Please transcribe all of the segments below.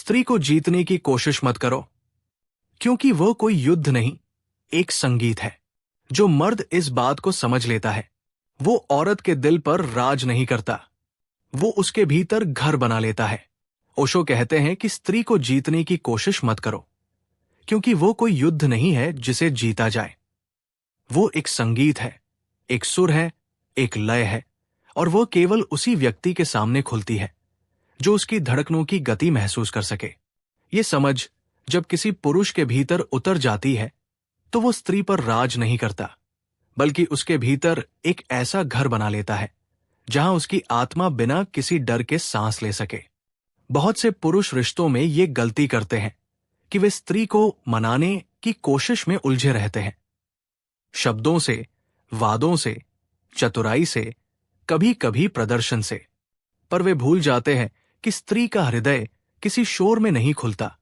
स्त्री को जीतने की कोशिश मत करो, क्योंकि वो कोई युद्ध नहीं, एक संगीत है। जो मर्द इस बात को समझ लेता है, वो औरत के दिल पर राज नहीं करता, वो उसके भीतर घर बना लेता है। ओशो कहते हैं कि स्त्री को जीतने की कोशिश मत करो, क्योंकि वो कोई युद्ध नहीं है जिसे जीता जाए। वो एक संगीत है, एक सुर है, एक लय है, और वो केवल उसी व्यक्ति के सामने खुलती है जो उसकी धड़कनों की गति महसूस कर सके। ये समझ जब किसी पुरुष के भीतर उतर जाती है, तो वो स्त्री पर राज नहीं करता, बल्कि उसके भीतर एक ऐसा घर बना लेता है जहां उसकी आत्मा बिना किसी डर के सांस ले सके। बहुत से पुरुष रिश्तों में ये गलती करते हैं कि वे स्त्री को मनाने की कोशिश में उलझे रहते हैं, शब्दों से, वादों से, चतुराई से, कभी कभी प्रदर्शन से। पर वे भूल जाते हैं कि स्त्री का हृदय किसी शोर में नहीं खुलता,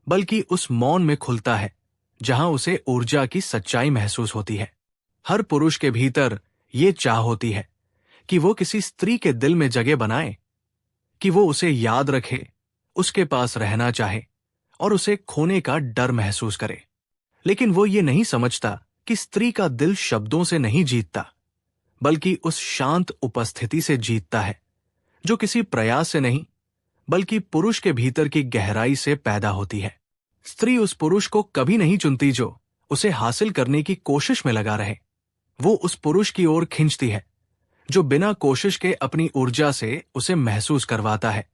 बल्कि उस मौन में खुलता है जहां उसे ऊर्जा की सच्चाई महसूस होती है। हर पुरुष के भीतर ये चाह होती है कि वो किसी स्त्री के दिल में जगह बनाए, कि वो उसे याद रखे, उसके पास रहना चाहे और उसे खोने का डर महसूस करे। लेकिन वो ये नहीं समझता कि स्त्री का दिल शब्दों से नहीं जीतता, बल्कि उस शांत उपस्थिति से जीतता है जो किसी प्रयास से नहीं, बल्कि पुरुष के भीतर की गहराई से पैदा होती है। स्त्री उस पुरुष को कभी नहीं चुनती जो उसे हासिल करने की कोशिश में लगा रहे। वो उस पुरुष की ओर खींचती है जो बिना कोशिश के अपनी ऊर्जा से उसे महसूस करवाता है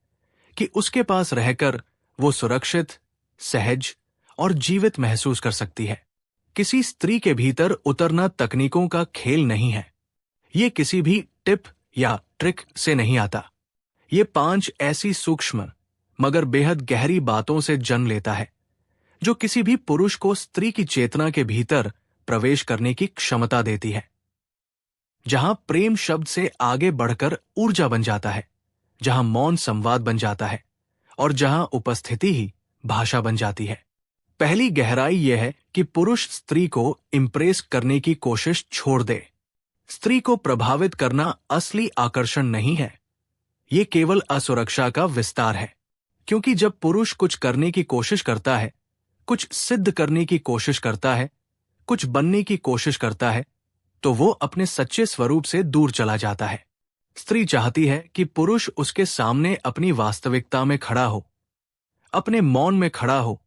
कि उसके पास रहकर वो सुरक्षित, सहज और जीवित महसूस कर सकती है। किसी स्त्री के भीतर उतरना तकनीकों का खेल नहीं है। ये किसी भी टिप या ट्रिक से नहीं आता। ये 5 ऐसी सूक्ष्म मगर बेहद गहरी बातों से जन्म लेता है जो किसी भी पुरुष को स्त्री की चेतना के भीतर प्रवेश करने की क्षमता देती है। जहां प्रेम शब्द से आगे बढ़कर ऊर्जा बन जाता है, जहां मौन संवाद बन जाता है और जहां उपस्थिति ही भाषा बन जाती है। पहली गहराई यह है कि पुरुष स्त्री को इंप्रेस करने की कोशिश छोड़ दे। स्त्री को प्रभावित करना असली आकर्षण नहीं है, ये केवल असुरक्षा का विस्तार है। क्योंकि जब पुरुष कुछ करने की कोशिश करता है, कुछ सिद्ध करने की कोशिश करता है, कुछ बनने की कोशिश करता है, तो वो अपने सच्चे स्वरूप से दूर चला जाता है। स्त्री चाहती है कि पुरुष उसके सामने अपनी वास्तविकता में खड़ा हो, अपने मौन में खड़ा हो,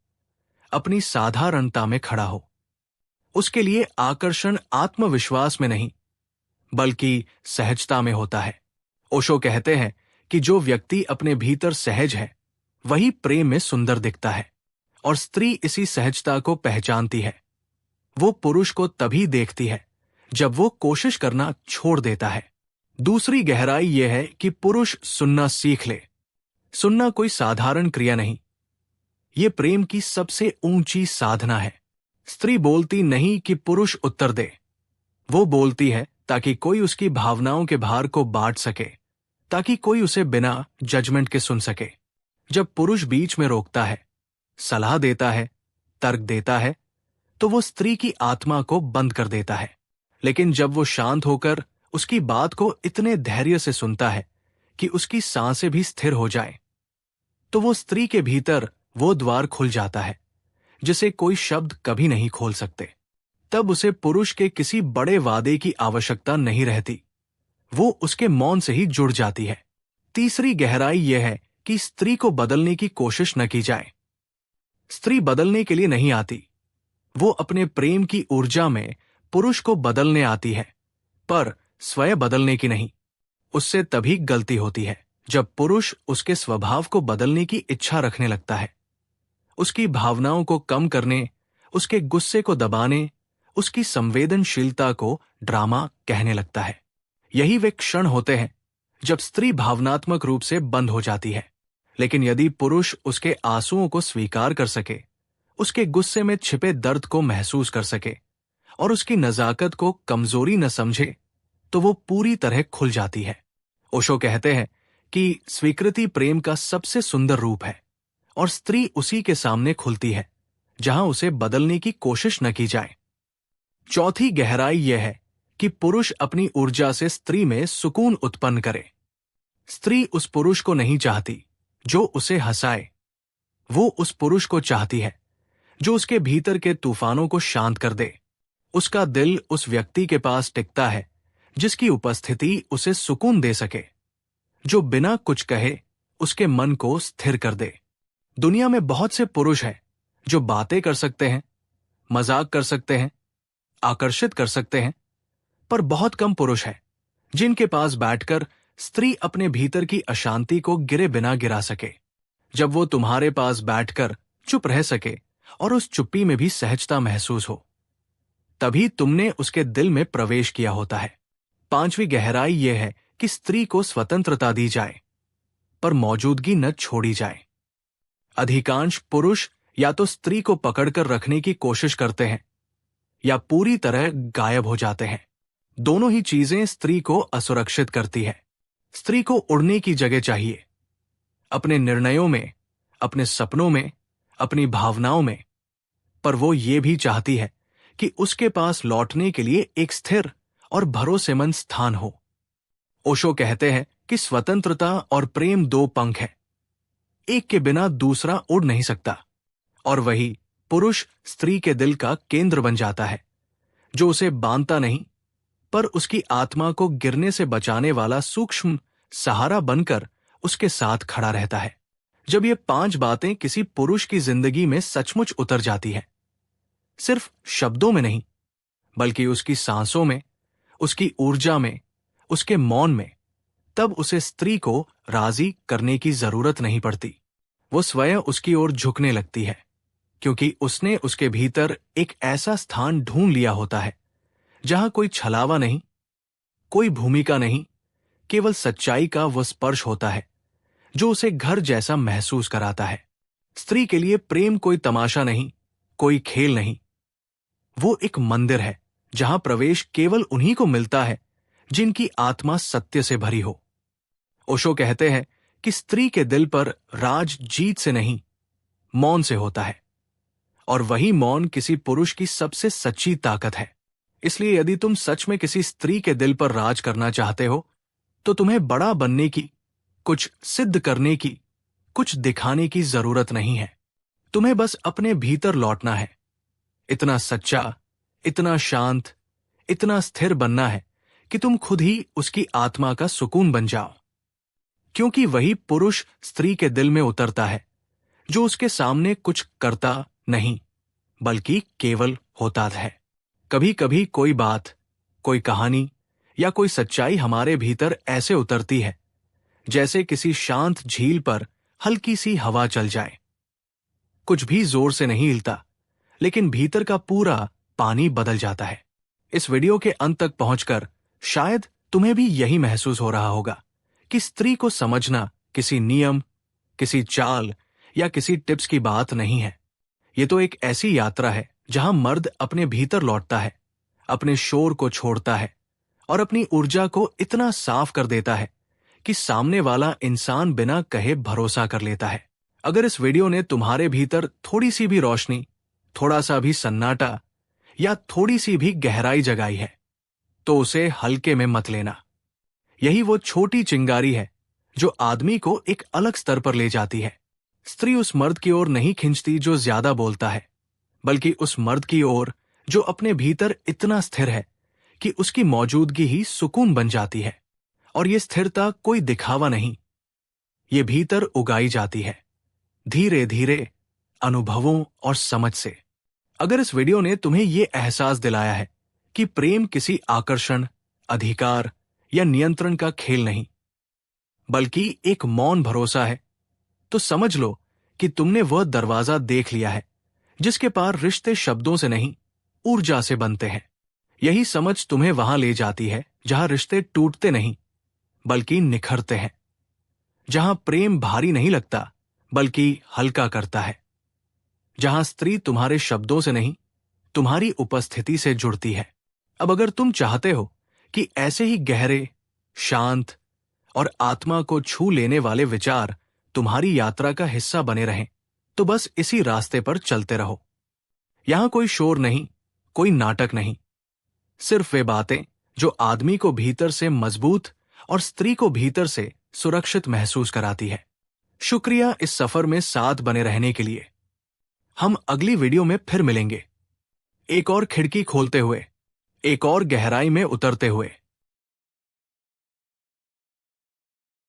अपनी साधारणता में खड़ा हो। उसके लिए आकर्षण आत्मविश्वास में नहीं, बल्कि सहजता में होता है। ओशो कहते हैं कि जो व्यक्ति अपने भीतर सहज है, वही प्रेम में सुंदर दिखता है, और स्त्री इसी सहजता को पहचानती है। वो पुरुष को तभी देखती है जब वो कोशिश करना छोड़ देता है। दूसरी गहराई यह है कि पुरुष सुनना सीख ले। सुनना कोई साधारण क्रिया नहीं, ये प्रेम की सबसे ऊंची साधना है। स्त्री बोलती नहीं कि पुरुष उत्तर दे, वो बोलती है ताकि कोई उसकी भावनाओं के भार को बांट सके, ताकि कोई उसे बिना जजमेंट के सुन सके। जब पुरुष बीच में रोकता है, सलाह देता है, तर्क देता है, तो वो स्त्री की आत्मा को बंद कर देता है। लेकिन जब वो शांत होकर उसकी बात को इतने धैर्य से सुनता है कि उसकी सांसें भी स्थिर हो जाएं, तो वो स्त्री के भीतर वो द्वार खुल जाता है जिसे कोई शब्द कभी नहीं खोल सकते। तब उसे पुरुष के किसी बड़े वादे की आवश्यकता नहीं रहती, वो उसके मौन से ही जुड़ जाती है। तीसरी गहराई यह है कि स्त्री को बदलने की कोशिश न की जाए। स्त्री बदलने के लिए नहीं आती, वो अपने प्रेम की ऊर्जा में पुरुष को बदलने आती है, पर स्वयं बदलने की नहीं। उससे तभी गलती होती है जब पुरुष उसके स्वभाव को बदलने की इच्छा रखने लगता है, उसकी भावनाओं को कम करने, उसके गुस्से को दबाने, उसकी संवेदनशीलता को ड्रामा कहने लगता है। यही वे क्षण होते हैं जब स्त्री भावनात्मक रूप से बंद हो जाती है। लेकिन यदि पुरुष उसके आंसुओं को स्वीकार कर सके, उसके गुस्से में छिपे दर्द को महसूस कर सके और उसकी नजाकत को कमजोरी न समझे, तो वो पूरी तरह खुल जाती है। ओशो कहते हैं कि स्वीकृति प्रेम का सबसे सुंदर रूप है, और स्त्री उसी के सामने खुलती है जहां उसे बदलने की कोशिश न की जाए। चौथी गहराई यह है कि पुरुष अपनी ऊर्जा से स्त्री में सुकून उत्पन्न करे। स्त्री उस पुरुष को नहीं चाहती जो उसे हंसाए, वो उस पुरुष को चाहती है जो उसके भीतर के तूफानों को शांत कर दे। उसका दिल उस व्यक्ति के पास टिकता है जिसकी उपस्थिति उसे सुकून दे सके, जो बिना कुछ कहे उसके मन को स्थिर कर दे। दुनिया में बहुत से पुरुष हैं जो बातें कर सकते हैं, मजाक कर सकते हैं, आकर्षित कर सकते हैं, पर बहुत कम पुरुष हैं जिनके पास बैठकर स्त्री अपने भीतर की अशांति को गिरे बिना गिरा सके। जब वो तुम्हारे पास बैठकर चुप रह सके और उस चुप्पी में भी सहजता महसूस हो, तभी तुमने उसके दिल में प्रवेश किया होता है। पांचवी गहराई यह है कि स्त्री को स्वतंत्रता दी जाए, पर मौजूदगी न छोड़ी जाए। अधिकांश पुरुष या तो स्त्री को पकड़कर रखने की कोशिश करते हैं या पूरी तरह गायब हो जाते हैं। दोनों ही चीजें स्त्री को असुरक्षित करती है। स्त्री को उड़ने की जगह चाहिए, अपने निर्णयों में, अपने सपनों में, अपनी भावनाओं में, पर वो ये भी चाहती है कि उसके पास लौटने के लिए एक स्थिर और भरोसेमंद स्थान हो। ओशो कहते हैं कि स्वतंत्रता और प्रेम दो पंख हैं, एक के बिना दूसरा उड़ नहीं सकता। और वही पुरुष स्त्री के दिल का केंद्र बन जाता है, जो उसे बांधता नहीं, पर उसकी आत्मा को गिरने से बचाने वाला सूक्ष्म सहारा बनकर उसके साथ खड़ा रहता है। जब ये 5 बातें किसी पुरुष की जिंदगी में सचमुच उतर जाती हैं, सिर्फ शब्दों में नहीं, बल्कि उसकी सांसों में, उसकी ऊर्जा में, उसके मौन में, तब उसे स्त्री को राजी करने की जरूरत नहीं पड़ती। वो स्वयं उसकी ओर झुकने लगती है, क्योंकि उसने उसके भीतर एक ऐसा स्थान ढूंढ लिया होता है जहां कोई छलावा नहीं, कोई भूमिका नहीं, केवल सच्चाई का वो स्पर्श होता है जो उसे घर जैसा महसूस कराता है। स्त्री के लिए प्रेम कोई तमाशा नहीं, कोई खेल नहीं। वो एक मंदिर है जहां प्रवेश केवल उन्हीं को मिलता है जिनकी आत्मा सत्य से भरी हो। ओशो कहते हैं कि स्त्री के दिल पर राज जीत से नहीं, मौन से होता है, और वही मौन किसी पुरुष की सबसे सच्ची ताकत है। इसलिए यदि तुम सच में किसी स्त्री के दिल पर राज करना चाहते हो, तो तुम्हें बड़ा बनने की, कुछ सिद्ध करने की, कुछ दिखाने की जरूरत नहीं है। तुम्हें बस अपने भीतर लौटना है। इतना सच्चा, इतना शांत, इतना स्थिर बनना है कि तुम खुद ही उसकी आत्मा का सुकून बन जाओ। क्योंकि वही पुरुष स्त्री के दिल में उतरता है जो उसके सामने कुछ करता नहीं, बल्कि केवल होता है। कभी कभी कोई बात, कोई कहानी या कोई सच्चाई हमारे भीतर ऐसे उतरती है जैसे किसी शांत झील पर हल्की सी हवा चल जाए। कुछ भी जोर से नहीं हिलता, लेकिन भीतर का पूरा पानी बदल जाता है। इस वीडियो के अंत तक पहुंचकर शायद तुम्हें भी यही महसूस हो रहा होगा कि स्त्री को समझना किसी नियम, किसी चाल या किसी टिप्स की बात नहीं है। ये तो एक ऐसी यात्रा है जहां मर्द अपने भीतर लौटता है, अपने शोर को छोड़ता है और अपनी ऊर्जा को इतना साफ कर देता है कि सामने वाला इंसान बिना कहे भरोसा कर लेता है। अगर इस वीडियो ने तुम्हारे भीतर थोड़ी सी भी रोशनी, थोड़ा सा भी सन्नाटा या थोड़ी सी भी गहराई जगाई है, तो उसे हल्के में मत लेना। यही वो छोटी चिंगारी है जो आदमी को एक अलग स्तर पर ले जाती है। स्त्री उस मर्द की ओर नहीं खींचती जो ज्यादा बोलता है, बल्कि उस मर्द की ओर जो अपने भीतर इतना स्थिर है कि उसकी मौजूदगी ही सुकून बन जाती है। और ये स्थिरता कोई दिखावा नहीं, ये भीतर उगाई जाती है, धीरे धीरे, अनुभवों और समझ से। अगर इस वीडियो ने तुम्हें ये एहसास दिलाया है कि प्रेम किसी आकर्षण, अधिकार या नियंत्रण का खेल नहीं, बल्कि एक मौन भरोसा है, तो समझ लो कि तुमने वह दरवाजा देख लिया है जिसके पार रिश्ते शब्दों से नहीं, ऊर्जा से बनते हैं। यही समझ तुम्हें वहां ले जाती है जहां रिश्ते टूटते नहीं, बल्कि निखरते हैं, जहां प्रेम भारी नहीं लगता, बल्कि हल्का करता है, जहां स्त्री तुम्हारे शब्दों से नहीं, तुम्हारी उपस्थिति से जुड़ती है। अब अगर तुम चाहते हो कि ऐसे ही गहरे, शांत और आत्मा को छू लेने वाले विचार तुम्हारी यात्रा का हिस्सा बने रहें, तो बस इसी रास्ते पर चलते रहो। यहां कोई शोर नहीं, कोई नाटक नहीं, सिर्फ वे बातें जो आदमी को भीतर से मजबूत और स्त्री को भीतर से सुरक्षित महसूस कराती है। शुक्रिया इस सफर में साथ बने रहने के लिए। हम अगली वीडियो में फिर मिलेंगे, एक और खिड़की खोलते हुए, एक और गहराई में उतरते हुए।